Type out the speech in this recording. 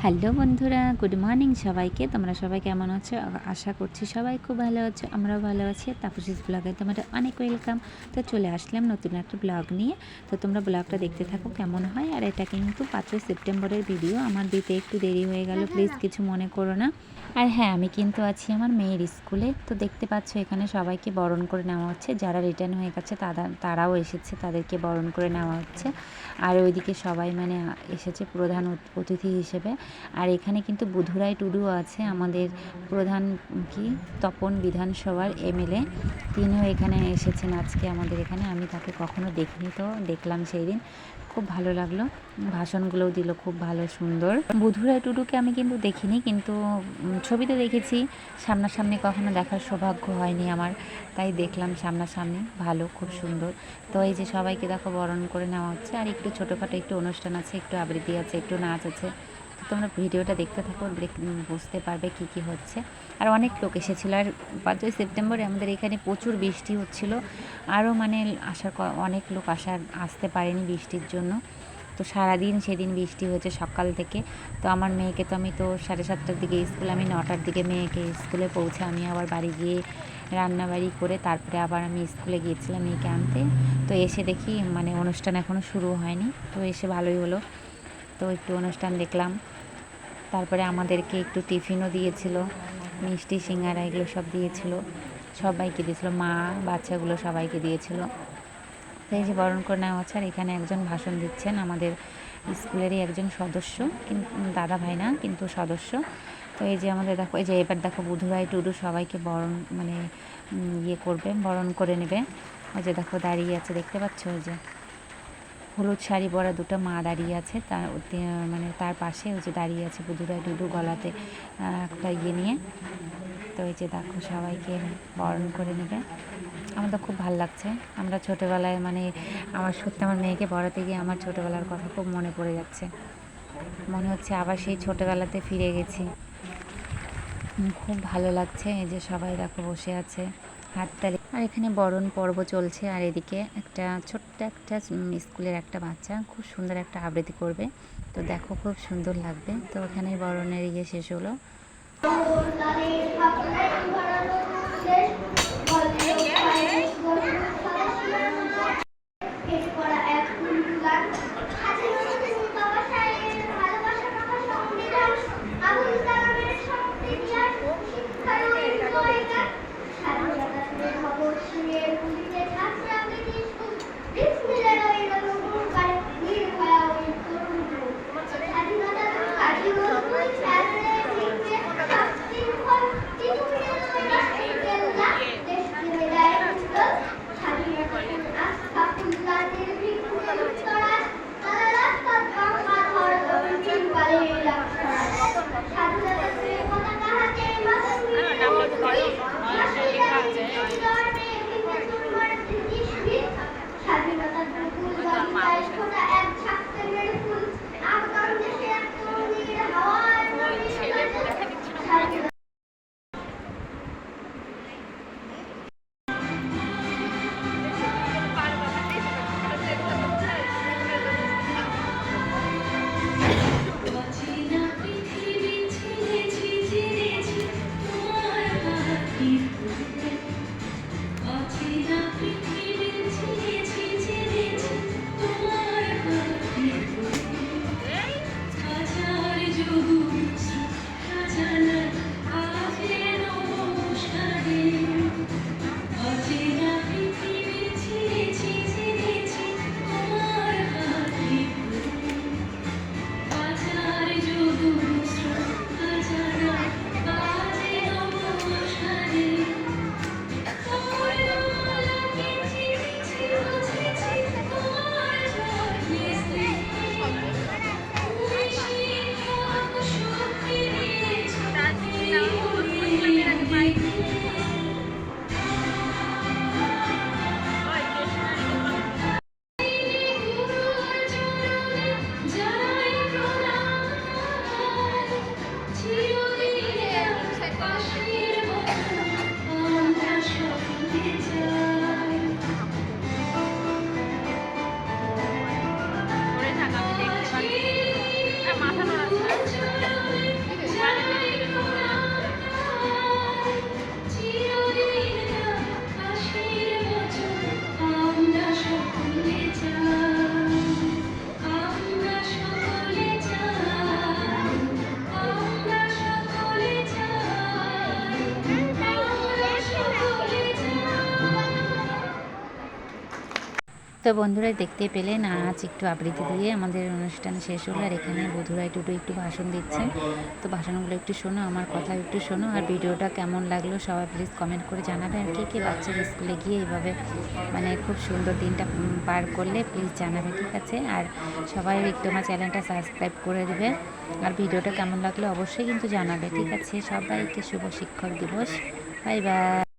Hello বন্ধুরা, good morning সবাইকে। তোমরা সবাই কেমন আছো? আশা করছি সবাই খুব ভালো আছো। আমরাও ভালো আছি। তাপসীস ব্লগে তোমাদের অনেক ওয়েলকাম। তো চলে আসলাম নতুন একটা ব্লগ নিয়ে। তো তোমরা ব্লগটা দেখতে থাকো কেমন হয়। আর এটা কিন্তু 5ই সেপ্টেম্বরের ভিডিও। আমার দিতে একটু দেরি হয়ে গেল, প্লিজ কিছু মনে করো না। আর হ্যাঁ, আমি কিন্তু আছি আমার মেয়ের স্কুলে। তো দেখতে পাচ্ছ এখানে সবাইকে বরণ করে নেওয়া হচ্ছে। যারা রিটার্ন হয়ে গেছে তারাও এসেছে, তাদেরকে বরণ করে নেওয়া হচ্ছে। আর ওইদিকে সবাই মানে এসেছে প্রধান অতিথি হিসেবে। আর এখানে কিন্তু বুধুরাই টুডুও আছে, আমাদের প্রধান তপন বিধানসভার এমএলএ। তিনিও এখানে এসেছেন আজকে আমাদের এখানে। আমি তাকে কখনো দেখিনি, তো দেখলাম সেই দিন, খুব ভালো লাগলো। ভাষণগুলোও দিল খুব ভালো সুন্দর। বুধুরাই টুডুকে আমি কিন্তু দেখিনি, কিন্তু ছবিতে দেখেছি, সামনাসামনি কখনো দেখার সৌভাগ্য হয়নি আমার, তাই দেখলাম সামনাসামনি, ভালো, খুব সুন্দর। তো এই যে সবাইকে দেখো বরণ করে নেওয়া হচ্ছে। আর একটু ছোটোখাটো একটু অনুষ্ঠান আছে, একটু আবৃত্তি আছে, একটু নাচ আছে। তো তোমরা ভিডিওটা দেখতে থাকো, বুঝতে পারবে কি কি হচ্ছে। আর অনেক লোক এসেছিলো। আর 5ই সেপ্টেম্বরে আমাদের এখানে প্রচুর বৃষ্টি হচ্ছিল। আরও মানে অনেক লোক আসতে পারেনি বৃষ্টির জন্য। তো সারাদিন সেদিন বৃষ্টি হয়েছে সকাল থেকে। তো আমার মেয়েকে তো আমি তো 7:30টার দিকে স্কুল, আমি 9টার দিকে মেয়েকে স্কুলে পৌঁছে আমি আবার বাড়ি গিয়ে রান্নাবাড়ি করে তারপরে আবার আমি স্কুলে গিয়েছিলাম মেয়েকে আনতে। তো এসে দেখি মানে অনুষ্ঠান এখনও শুরু হয়নি। তো এসে ভালোই হলো, তো একটু অনুষ্ঠান দেখলাম। তারপরে আমাদেরকে একটু টিফিনও দিয়েছিল, মিষ্টি সিঙ্গারা এগুলো সব দিয়েছিল, সবাইকে দিয়েছিল, মা বাচ্চাগুলো সবাইকে দিয়েছিল। তো এই যে বরণ করে নেওয়া হচ্ছে। আর এখানে একজন ভাষণ দিচ্ছেন, আমাদের স্কুলেরই একজন সদস্য, কিন্তু দাদা ভাই না, কিন্তু সদস্য। তো এই যে আমাদের দেখো, এই যে এবার দেখো বুধুরাই টুডু সবাইকে বরণ মানে করবে, বরণ করে নেবে। ওই যে দেখো দাঁড়িয়ে আছে, দেখতে পাচ্ছ, ওই যে হলুদ শাড়ি পরা দুটো মা দাঁড়িয়ে আছে, মানে তার পাশে ওই যে দাঁড়িয়ে আছে বুধুরাই টুডু, গলাতে একটা নিয়ে। তো এই যে দেখো সবাইকে বরণ করে নেবে। আমার তো খুব ভালো লাগছে। আমরা ছোটোবেলায় মানে আমার সত্যি আমার মেয়েকে পড়াতে গিয়ে আমার ছোটোবেলার কথা খুব মনে পড়ে যাচ্ছে। মনে হচ্ছে আবার সেই ছোটোবেলাতে ফিরে গেছি। খুব ভালো লাগছে। এই যে সবাই দেখো বসে আছে হাততালি। আর এখানে বরণ পর্ব চলছে। আর এদিকে ছোট্ট একটা স্কুলের একটা বাচ্চা খুব সুন্দর একটা আবৃত্তি করবে। তো দেখো খুব সুন্দর লাগবে। তো ওখানে বরণের শেষ হলো। তো বন্ধুরা দেখতে পেলে নাচ একটু আবৃত্তি দিয়ে আমাদের অনুষ্ঠান শেষ হলো। আর এখানে বধুরাই টুটু একটু ভাষণ দিচ্ছেন। তো ভাষণগুলো একটু শোনো, আমার কথা একটু শোনো। আর ভিডিওটা কেমন লাগলো সবাই প্লিজ কমেন্ট করে জানাবে। আর কে বাচ্চারা স্কুলে গিয়ে এইভাবে মানে খুব সুন্দর দিনটা পার করলে প্লিজ জানাবে, ঠিক আছে? আর সবাই একটু আমার চ্যানেলটা সাবস্ক্রাইব করে দেবে। আর ভিডিওটা কেমন লাগলো অবশ্যই কিন্তু জানাবে, ঠিক আছে? সবাইকে শুভ শিক্ষক দিবস। Bye bye.